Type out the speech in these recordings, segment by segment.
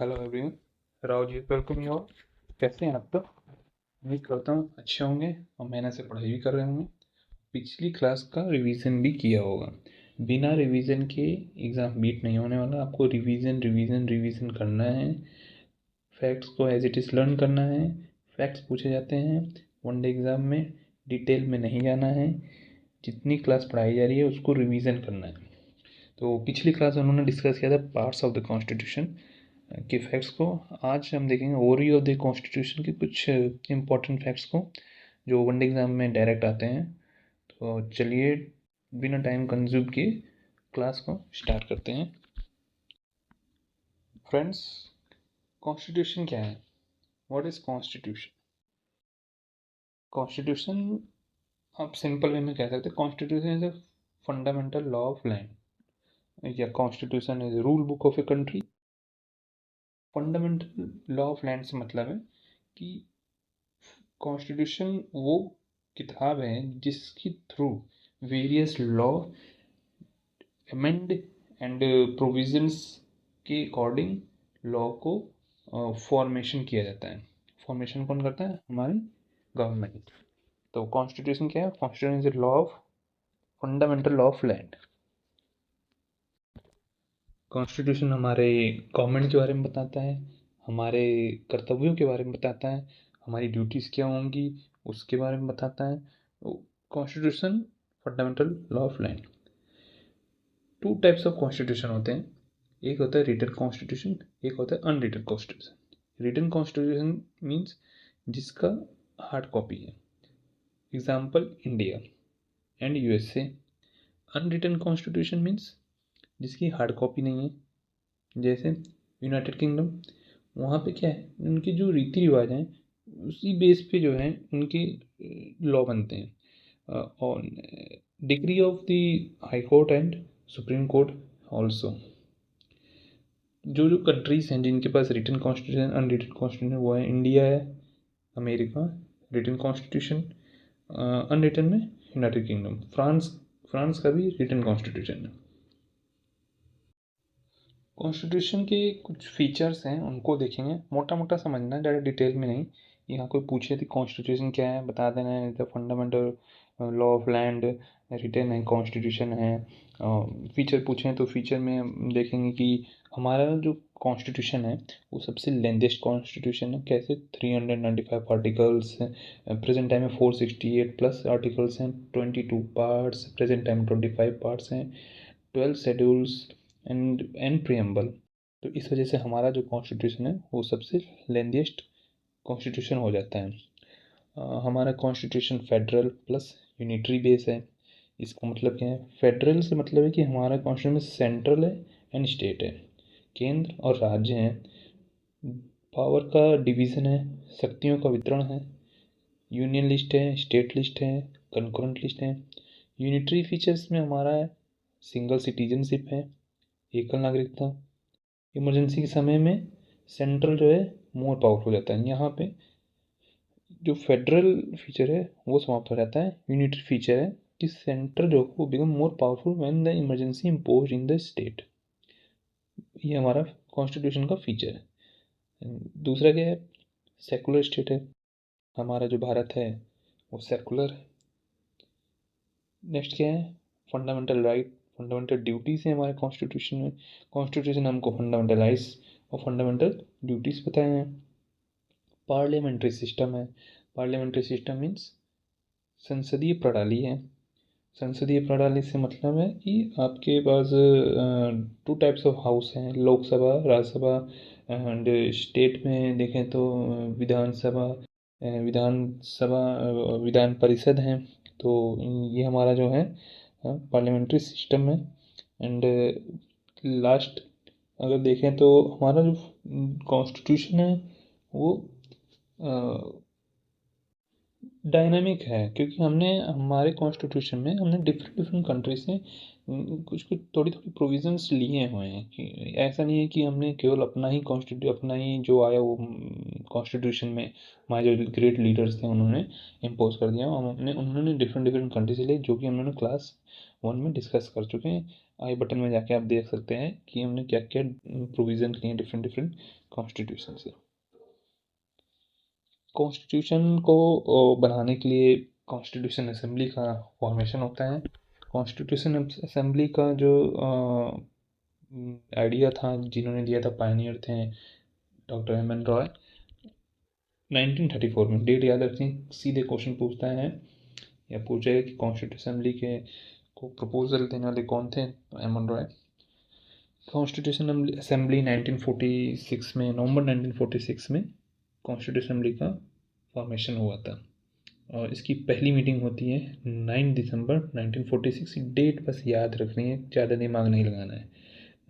Hello everyone, Rao ji welcome you all. कैसे हैं आप तो? उम्मीद करता हूँ अच्छे होंगे और मेहनत से पढ़ाई भी कर रहे होंगे। पिछली क्लास का रिवीजन भी किया होगा। बिना रिवीजन के एग्ज़ाम बीट नहीं होने वाला। आपको रिवीजन रिवीजन रिवीजन करना है। फैक्ट्स को एज इट इज़ लर्न करना है। फैक्ट्स पूछे जाते हैं वनडे एग्ज़ाम में। डिटेल में नहीं जाना है। जितनी क्लास पढ़ाई जा रही है उसको रिवीजन करना है। तो पिछली क्लास में उन्होंने डिस्कस किया था पार्ट्स ऑफ द कॉन्स्टिट्यूशन के फैक्ट्स को। आज हम देखेंगे ओवरव्यू ऑफ द कॉन्स्टिट्यूशन के कुछ इंपॉर्टेंट फैक्ट्स को जो वनडे एग्ज़ाम में डायरेक्ट आते हैं। तो चलिए बिना टाइम कंज्यूम किए क्लास को स्टार्ट करते हैं। फ्रेंड्स, कॉन्स्टिट्यूशन क्या है? What is constitution? कॉन्स्टिट्यूशन आप सिंपल वे में कह सकते हैं constitution is a fundamental law of land, या constitution is rule book of a country. Fundamental law of land से मतलब है कि कॉन्स्टिट्यूशन वो किताब है जिसके through various law amend and provisions के अकॉर्डिंग लॉ को फॉर्मेशन किया जाता है। फॉर्मेशन कौन करता है? हमारी गवर्नमेंट। तो कॉन्स्टिट्यूशन क्या है? Constitution is law of fundamental law of land. Constitution हमारे गवर्नमेंट के बारे में बताता है, हमारे कर्तव्यों के बारे में बताता है, हमारी ड्यूटीज़ क्या होंगी उसके बारे में बताता है। Constitution fundamental law of land. Two types of constitution होते हैं। एक होता है रिटन कॉन्स्टिट्यूशन, एक होता है unwritten constitution. Written constitution means जिसका हार्ड कॉपी है, example India and USA. Unwritten constitution means जिसकी हार्ड कॉपी नहीं है, जैसे यूनाइटेड किंगडम। वहाँ पे क्या है, उनके जो रीति रिवाज हैं उसी बेस पे जो है उनके लॉ बनते हैं। और degree of the high court and supreme court also. जो जो कंट्रीज़ हैं जिनके पास रिटन कॉन्स्टिट्यूशन अनरिटन कॉन्स्टिट्यूशन, वो है इंडिया है, अमेरिका रिटन कॉन्स्टिट्यूशन, अनरिटन में यूनाइटेड किंगडम, फ्रांस। फ्रांस का भी रिटन कॉन्स्टिट्यूशन है। कॉन्स्टिट्यूशन के कुछ फीचर्स हैं उनको देखेंगे, मोटा मोटा समझना है, ज़्यादा डिटेल में नहीं। यहाँ कोई पूछे थी कॉन्स्टिट्यूशन क्या है, बता देना है the fundamental law of land written है, कॉन्स्टिट्यूशन है। फीचर पूछें तो फीचर में हम देखेंगे कि हमारा जो कॉन्स्टिट्यूशन है वो सबसे लेंथेस्ट कॉन्स्टिट्यूशन है। कैसे? 395 आर्टिकल्स, प्रेजेंट टाइम में 468 प्लस आर्टिकल्स हैं, 22 पार्ट्स, प्रेजेंट टाइम 25 पार्ट्स हैं, 12 शेड्यूल्स एंड प्रियम्बल। तो इस वजह से हमारा जो कॉन्स्टिट्यूशन है वो सबसे लेंथीएस्ट कॉन्स्टिट्यूशन हो जाता है। हमारा constitution federal plus unitary base है। इसका मतलब क्या है? फेडरल से मतलब है कि हमारा कॉन्स्टिट्यूशन में सेंट्रल है एंड स्टेट है, केंद्र और राज्य हैं। पावर का डिवीज़न है, शक्तियों का वितरण है, यूनियन लिस्ट है, स्टेट लिस्ट है, कंकरेंट लिस्ट है। यूनिटरी फीचर्स में हमारा है सिंगल सिटीजनशिप है, एकल नागरिकता। इमरजेंसी के समय में सेंट्रल जो है मोर पावरफुल हो जाता है। यहाँ पे जो फेडरल फीचर है वो समाप्त हो जाता है। यूनिटरी फीचर है कि सेंटर जो वो become more powerful when the emergency impose in the state. ये हमारा कॉन्स्टिट्यूशन का फीचर है। दूसरा क्या है? सेकुलर स्टेट है। हमारा जो भारत है वो सेकुलर है। नेक्स्ट क्या है? फंडामेंटल राइट, फंडामेंटल ड्यूटीज़ है हमारे कॉन्स्टिट्यूशन में। कॉन्स्टिट्यूशन हमको फंडामेंटल राइट्स और फंडामेंटल ड्यूटीज़ बताए हैं। पार्लियामेंट्री सिस्टम है। पार्लियामेंट्री सिस्टम मीन्स संसदीय प्रणाली है। संसदीय प्रणाली से मतलब है कि आपके पास टू टाइप्स ऑफ हाउस हैं, लोकसभा, राज्यसभा। एंड स्टेट में देखें तो विधानसभा, विधानसभा, विधान परिषद हैं। तो ये हमारा जो है पार्लियामेंट्री सिस्टम है। एंड लास्ट अगर देखें तो हमारा जो कॉन्स्टिट्यूशन है वो डायनामिक है, क्योंकि हमने हमारे कॉन्स्टिट्यूशन में हमने डिफरेंट डिफरेंट कंट्री से कुछ कुछ थोड़ी थोड़ी प्रोविजंस लिए हुए हैं। कि ऐसा नहीं है कि हमने केवल अपना ही अपना ही जो आया वो कॉन्स्टिट्यूशन में हमारे जो ग्रेट लीडर्स थे उन्होंने इम्पोज कर दिया। हम अपने उन्होंने डिफरेंट डिफरेंट कंट्री से लिए, जो कि हम लोग क्लास 1 में डिस्कस कर चुके हैं। आई बटन में जाके आप देख सकते हैं कि हमने क्या क्या प्रोविज़न किए हैं डिफरेंट डिफरेंट कॉन्स्टिट्यूशन से। कॉन्स्टिट्यूशन को बनाने के लिए कॉन्स्टिट्यूशन असेंबली का फॉर्मेशन होता है। कॉन्स्टिट्यूशन असेंबली का जो आइडिया था, जिन्होंने दिया था, पायनियर थे डॉक्टर एम एन रॉय। 1934 में, डेट याद रखें, सीधे क्वेश्चन पूछता है या पूछेगा कि कॉन्स्टिट्यूशन असेंबली के को प्रपोजल देने वाले कौन थे, तो M N Roy. Constitution assembly 1946 में, नवंबर 1946 में कॉन्स्टिट्यूशन असेंबली का फॉर्मेशन हुआ था और इसकी पहली मीटिंग होती है 9 दिसंबर 1946। डेट बस याद रखनी है, ज़्यादा दिमाग नहीं लगाना है।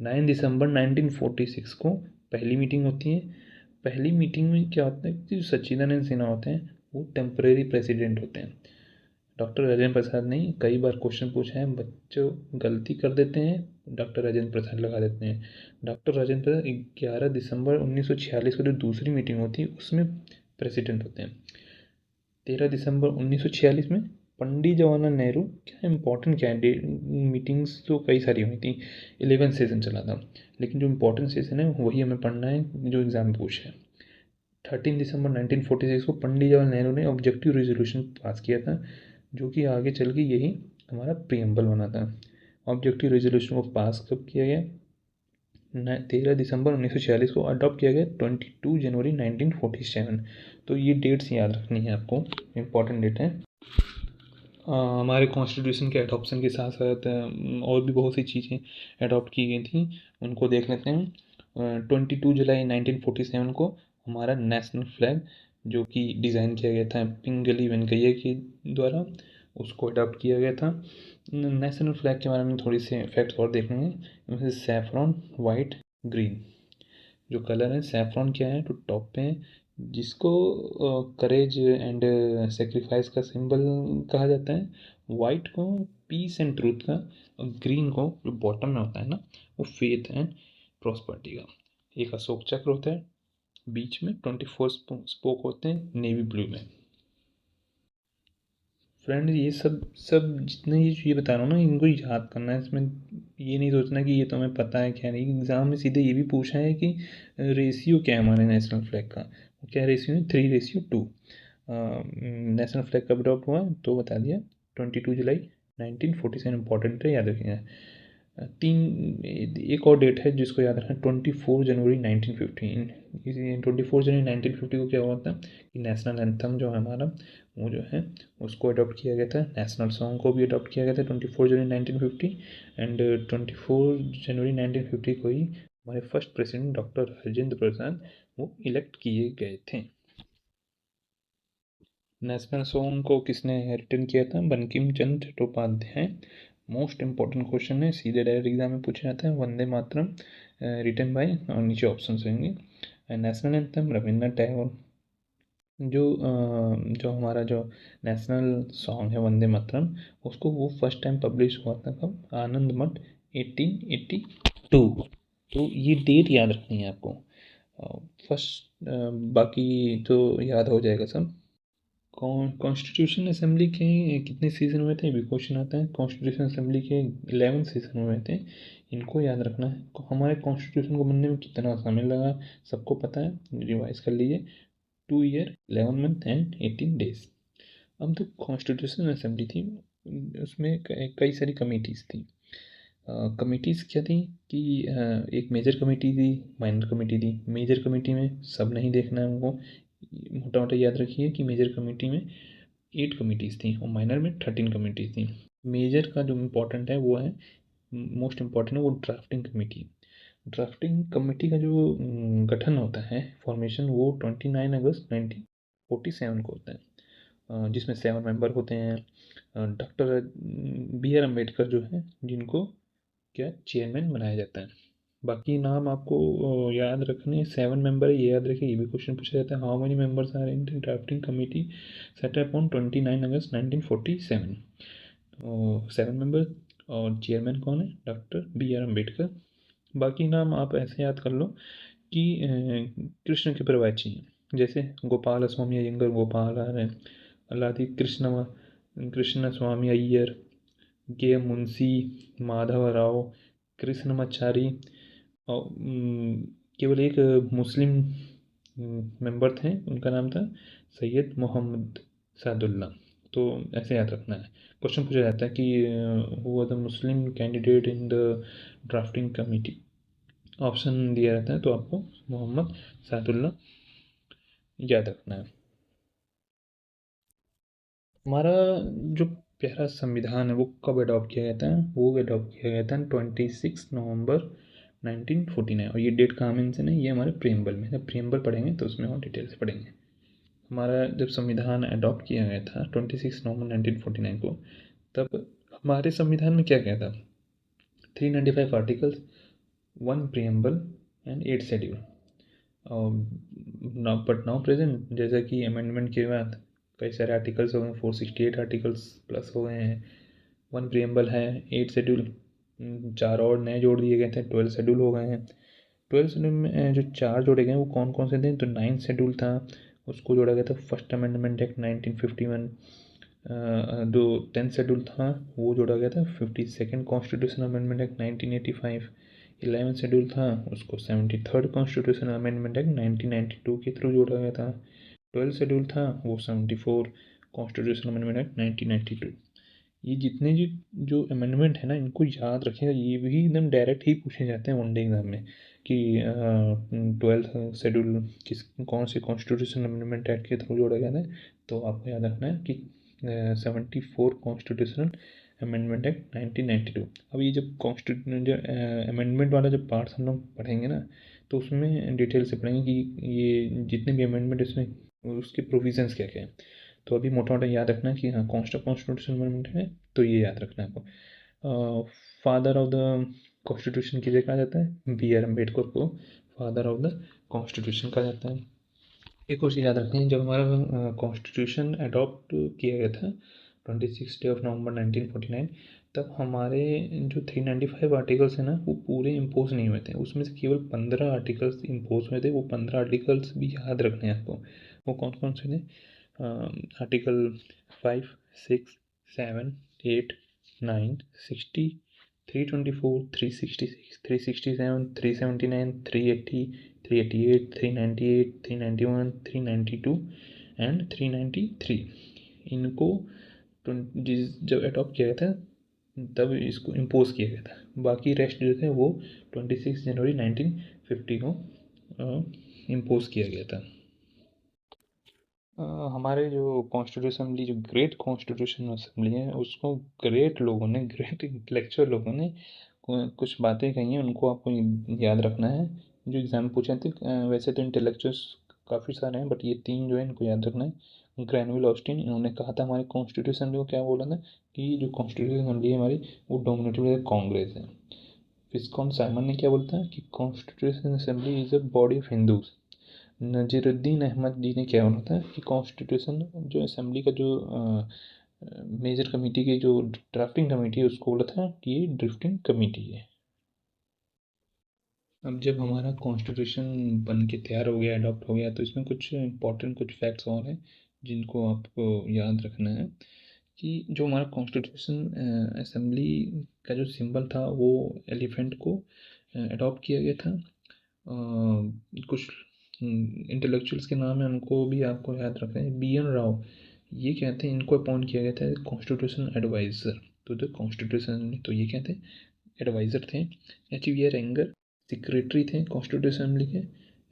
9 दिसंबर 1946 को पहली मीटिंग होती है। पहली मीटिंग में क्या होता है कि जो सच्चिदानंद सिन्हा होते हैं वो टेम्परेरी प्रेसिडेंट होते हैं। डॉक्टर राजेंद्र प्रसाद ने कई बार क्वेश्चन पूछा है, बच्चों गलती कर देते हैं, डॉक्टर राजेंद्र प्रसाद लगा देते हैं। डॉक्टर राजेंद्र प्रसाद 11 दिसंबर 1946 को जो दूसरी मीटिंग होती है उसमें प्रेसिडेंट होते हैं। 13 दिसंबर 1946 में पंडित जवाहरलाल नेहरू, क्या इंपॉर्टेंट क्या है, मीटिंग्स तो कई सारी हुई थी, 11 सेशन चला था, लेकिन जो इंपॉर्टेंट सेशन है वही हमें पढ़ना है जो एग्जाम में पूछा है। 13 दिसंबर 1946 को पंडित जवाहरलाल नेहरू ने ऑब्जेक्टिव रेजोल्यूशन पास किया था, जो कि आगे चल के यही हमारा प्रीएम्बल बना था। ऑब्जेक्टिव रेजोल्यूशन को पास कब किया गया? 13 दिसंबर 1946 को अडॉप्ट किया गया 22 जनवरी 1947। तो ये डेट्स याद रखनी है आपको, इम्पॉर्टेंट डेट है। हमारे कॉन्स्टिट्यूशन के अडॉप्शन के साथ साथ और भी बहुत सी चीज़ें अडॉप्ट की गई थी, उनको देख लेते हैं। 22 जुलाई 1947 को हमारा नेशनल फ्लैग, जो कि डिज़ाइन किया गया था पिंगली वेंकैया के द्वारा, उसको अडॉप्ट किया गया था। नेशनल फ्लैग के बारे में थोड़ी सी फैक्ट्स और देखेंगे। इनमें से सैफरॉन, वाइट, ग्रीन, जो कलर है, सैफरॉन क्या है तो टॉप पे है, जिसको करेज एंड सेक्रीफाइस का सिंबल कहा जाता है। वाइट को पीस एंड ट्रूथ का, और ग्रीन को जो बॉटम में होता है ना, वो फेथ एंड प्रॉस्पेरिटी का। एक अशोक चक्र होता है, बीच में 24 स्पोक होते हैं नेवी ब्लू में। फ्रेंड, ये सब सब जितने ये बता रहा हूँ ना, इनको याद करना है। इसमें ये नहीं सोचना कि ये तो हमें पता है क्या नहीं। एग्ज़ाम में सीधे ये भी पूछा है कि रेशियो क्या है हमारे नेशनल फ्लैग का। क्या रेशियो है? 3:2। नेशनल फ्लैग कब अडॉप्ट हुआ तो बता दिया, 22 जुलाई 1947। इंपॉर्टेंट है, याद रखिएगा। एक और डेट है जिसको याद रखना, 24 जनवरी 1915। इसी 24 जनवरी 1950 को क्या हुआ था कि नेशनल एंथम जो है हमारा, वो जो है उसको अडॉप्ट किया गया था। नेशनल सॉन्ग को भी अडॉप्ट किया गया था 24 जनवरी 1950। एंड 24 जनवरी 1950 को ही हमारे first president doctor Rajendra Prasad वो इलेक्ट किए गए थे। नेशनल सॉन्ग को किसने रिटर्न किया था? Bankim Chandra Chattopadhyay. Most important question है, सीधे डायरेक्ट एग्जाम में पूछा जाता है। वंदे मातरम रिटन बाय, और नीचे ऑप्शन होंगे। National anthem Rabindranath Tagore. जो हमारा जो नेशनल सॉन्ग है वंदे मातरम, उसको वो फर्स्ट टाइम पब्लिश हुआ था कब? आनंद मठ 1882। तो ये डेट याद रखनी है आपको। फर्स्ट बाकी तो याद हो जाएगा सब। कॉन्स्टिट्यूशन असेंबली के कितने सीज़न हुए थे, ये भी क्वेश्चन आता है। कॉन्स्टिट्यूशन असेंबली के 11 सीज़न हुए थे, इनको याद रखना है। हमारे कॉन्स्टिट्यूशन को बनने में कितना समय लगा सबको पता है, रिवाइज कर लीजिए। 2 ईयर 11 मंथ एंड 18 डेज। अब तो कॉन्स्टिट्यूशन असेंबली थी, उसमें कई सारी कमेटीज़ थी। कमेटीज़ क्या थी कि एक मेजर कमेटी थी, माइनर कमेटी थी। मेजर कमेटी में सब नहीं देखना है हमको, मोटा मोटा याद रखिए कि मेजर कमेटी में 8 कमेटीज़ थी और माइनर में 13 कमेटीज़ थी। मेजर का जो इम्पोर्टेंट है वो है, मोस्ट इम्पॉर्टेंट है वो ड्राफ्टिंग कमेटी। ड्राफ्टिंग कमेटी का जो गठन होता है, फॉर्मेशन, वो 29 अगस्त 1947 को होता है, जिसमें 7 मेंबर होते हैं। Doctor B.R. अम्बेडकर जो है, जिनको क्या चेयरमैन बनाया जाता है। बाकी नाम आपको याद रखने, 7 मेंबर है ये याद रखिए, ये भी क्वेश्चन पूछा जाता है। How many members are in drafting committee set up on 29 August 1947? 7 member, और चेयरमैन कौन है? Doctor B.R. अम्बेडकर। बाकी नाम आप ऐसे याद कर लो कि कृष्ण के प्रवचन हैं, जैसे गोपाल स्वामी अयंगर, गोपाल है, अल्लादी कृष्ण स्वामी अय्यर, के मुंशी, माधव राव, कृष्णमाचारी और केवल एक मुस्लिम मेंबर थे, उनका नाम था सैयद मोहम्मद सादुल्ला। तो ऐसे याद रखना है। क्वेश्चन पूछा जाता है कि who was the Muslim candidate in the drafting committee, option दिया रहता है तो आपको मोहम्मद सादुल्ला याद रखना है। हमारा जो प्यारा संविधान है वो कब अडॉप्ट किया गया था? वो अडॉप्ट किया गया था 26 नवंबर 1949। और ये डेट कहाँ मेंशन है? ये हमारे प्रीएम्बल में। जब प्रीएम्बल पढ़ेंगे तो उसमें और डिटेल से पढ़ेंगे। हमारा जब संविधान अडॉप्ट किया गया था 26 नवंबर 1949 को, तब हमारे संविधान में क्या क्या था? 395 articles, 1 preamble and 8 schedule. Now present जैसा कि अमेंडमेंट के बाद कई सारे आर्टिकल्स हो गए, 468 आर्टिकल्स प्लस हो गए हैं। 1 प्रीएम्बल है, 8 शेड्यूल, 4 और नए जोड़ दिए गए थे, 12 शेड्यूल हो गए हैं। 12 शेड्यूल में जो 4 जोड़े गए वो कौन कौन से थे? तो 9 शेड्यूल था, उसको जोड़ा गया था फर्स्ट अमेंडमेंट एक्ट 1951। जो 10th शेड्यूल था वो जोड़ा गया था 52nd constitution amendment act 1985। 11th schedule था उसको 73rd कॉन्स्टिट्यूशन अमेंडमेंट एक्ट 1992 के थ्रू जोड़ा गया था। 12th शेड्यूल था वो 74 कॉन्स्टिट्यूशन अमेंडमेंट एक्ट 1992। ये जितने जो अमेंडमेंट है ना, इनको याद रखिएगा। ये भी एकदम डायरेक्ट ही पूछे जाते हैं वनडे एग्जाम में कि 12th शेड्यूल कौन से कॉन्स्टिट्यूशन अमेंडमेंट एक्ट के थ्रू जोड़ा गया था। तो आपको याद रखना है कि 74 कॉन्स्टिट्यूशनल अमेंडमेंट एक्ट 1992। अब ये जब अमेंडमेंट वाला जब पार्ट हम लोग पढ़ेंगे ना, तो उसमें डिटेल से पढ़ेंगे कि ये जितने भी अमेंडमेंट इसमें उसके प्रोविजंस क्या क्या हैं। तो अभी मोटा मोटा याद रखना कि हाँ कॉन्स्टिट्यूशन अमेंडमेंट है, तो ये याद रखना है आपको। फादर ऑफ द कॉन्स्टिट्यूशन किसे कहा जाता है? B.R. अम्बेडकर को फादर ऑफ द कॉन्स्टिट्यूशन कहा जाता है। एक और चीज़ याद रखनी है, जब हमारा कॉन्स्टिट्यूशन अडॉप्ट किया गया था 26 नवंबर 1949, तब हमारे जो 395 आर्टिकल्स हैं ना, वो पूरे इम्पोज नहीं हुए थे। उसमें से केवल 15 आर्टिकल्स इम्पोज हुए थे। वो 15 आर्टिकल्स भी याद रखने हैं आपको। वो कौन कौन से थे? Article 5, 6, 7, 8, 9, 60, 324, 366, 367, 379, 380, 388, 398, 391, 392 and 393। इनको जब अडॉप्ट किया गया था तब इसको इम्पोज किया गया था। बाकी रेस्ट जो थे वो 26 जनवरी 1950 को इम्पोज किया गया था। हमारे जो कॉन्स्टिट्यूशन असेंबली, जो ग्रेट कॉन्स्टिट्यूशन असेंबली है, उसको ग्रेट लोगों ने, ग्रेट इंटेलेक्चुअल लोगों ने कुछ बातें कही हैं, उनको आपको याद रखना है। जो एग्ज़ाम पूछे थे, वैसे तो इंटेलेक्चुअल्स काफ़ी सारे हैं, बट ये 3 जो है इनको याद रखना है। ग्रैनविल ऑस्टिन, इन्होंने कहा था हमारे कॉन्स्टिट्यूशन को क्या बोला था कि जो कॉन्स्टिट्यूशन असेंबली है हमारी, वो डोमिनेटेड बाय कांग्रेस है। विस्कॉन साइमन ने क्या बोलता है कि constitution assembly is a body of Hindus. Naziruddin Ahmad ji ने क्या बोला था कि कॉन्स्टिट्यूशन जो असेंबली का जो मेजर कमेटी की जो ड्राफ्टिंग कमेटी है, उसको बोला था कि ये ड्रिफ्टिंग कमेटी है। अब जब हमारा कॉन्स्टिट्यूशन बन के तैयार हो गया, अडॉप्ट हो गया, तो इसमें कुछ इंपॉर्टेंट कुछ फैक्ट्स और हैं जिनको आपको याद रखना है कि जो हमारा कॉन्स्टिट्यूशन असेंबली का जो सिंबल था वो एलिफेंट को अडॉप्ट किया गया था। कुछ इंटेलेक्चुअल्स के नाम है, उनको भी आपको याद रखना है। B.N. राव, ये कहते हैं, इनको अपॉइंट किया गया था कॉन्स्टिट्यूशन एडवाइज़र। तो द कॉन्स्टिट्यूशन, तो ये कहते हैं एडवाइज़र थे। H.V.R. एंगर सेक्रेटरी थे कॉन्स्टिट्यूशन असेंबली के।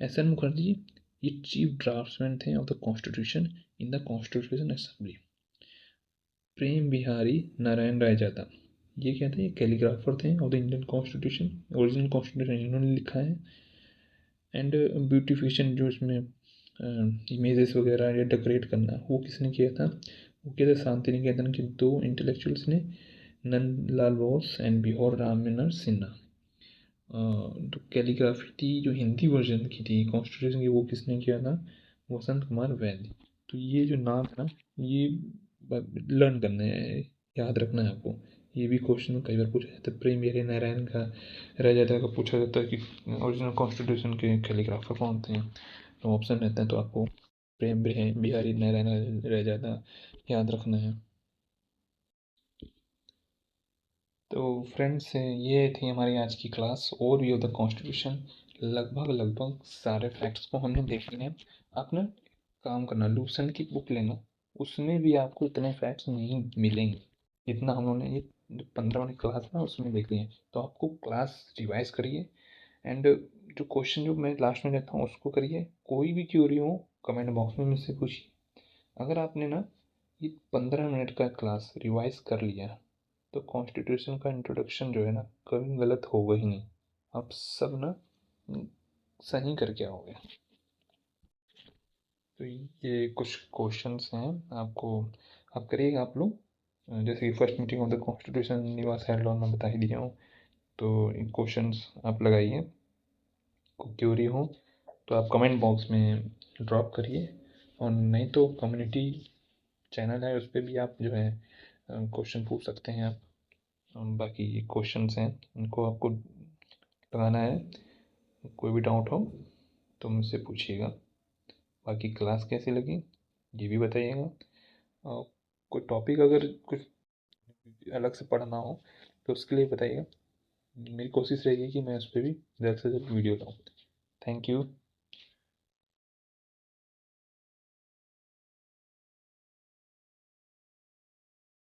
S.N. मुखर्जी, ये चीफ ड्राफ्ट्समैन थे of the constitution in the constitution assembly. Prem Behari Narain Raizada, ये क्या थे? कैलीग्राफर थे of the Indian constitution. Original constitution इन्होंने लिखा है। एंड ब्यूटिफिकेशन, जो इसमें इमेजेस वगैरह या डेकोरेट करना, वो किसने किया था? वो किया था शांति निकेतन के 2 इंटेलेक्चुअल्स ने, नंदलाल बोस एंड बिहार रामविनर सिन्हा। तो कैलीग्राफी थी जो हिंदी वर्जन की थी कॉन्स्टिट्यूशन की, वो किसने किया था? वसंत कुमार वैद्य। तो ये जो नाम है ना, ये लर्न करना है, याद रखना है आपको। ये भी क्वेश्चन कई बार पूछा जाता है। प्रेम बिहारी नारायण का रह का पूछा जाता है कि ओरिजिनल कॉन्स्टिट्यूशन के कैलीग्राफर कौन थे, तो ऑप्शन रहता है, तो आपको प्रेम बिहारी नारायण रह याद रखना है। तो फ्रेंड्स, ये थी हमारी आज की class overview of the constitution. लगभग सारे फैक्ट्स को हमने देख लिए हैं। आप ना काम करना, लूसेंट की बुक लेना, उसमें भी आपको इतने फैक्ट्स नहीं मिलेंगे जितना हम लोगों ने ये 15 वाली क्लास ना उसमें देख लिए हैं। तो आपको क्लास रिवाइज करिए एंड जो क्वेश्चन जो मैं लास्ट में देता हूँ उसको करिए। कोई भी क्यूरी हो कमेंट बॉक्स में मुझसे पूछिए। अगर आपने ना ये 15 मिनट का क्लास रिवाइज कर लिया तो कॉन्स्टिट्यूशन का इंट्रोडक्शन जो है ना कभी गलत होगा ही नहीं। आप सब ना सही करके आओगे। तो ये कुछ क्वेश्चंस हैं आपको, आप करिएगा आप लोग। जैसे कि first meeting of the constitution निवास हेल्ड ऑन, मैं बता ही दिया हूँ। तो इन क्वेश्चंस आप लगाइए, क्यूरी हो तो आप कमेंट बॉक्स में ड्रॉप करिए, और नहीं तो कम्युनिटी चैनल है उस पर भी आप जो है क्वेश्चन पूछ सकते हैं आप। बाकी ये क्वेश्चंस हैं इनको आपको लगाना है। कोई भी डाउट हो तो मुझसे पूछिएगा। बाकी क्लास कैसी लगी ये भी बताइएगा। कोई टॉपिक अगर कुछ अलग से पढ़ना हो तो उसके लिए बताइएगा। मेरी कोशिश रहेगी कि मैं उस पर भी जल्द से जल्द वीडियो लाऊँ। Thank you.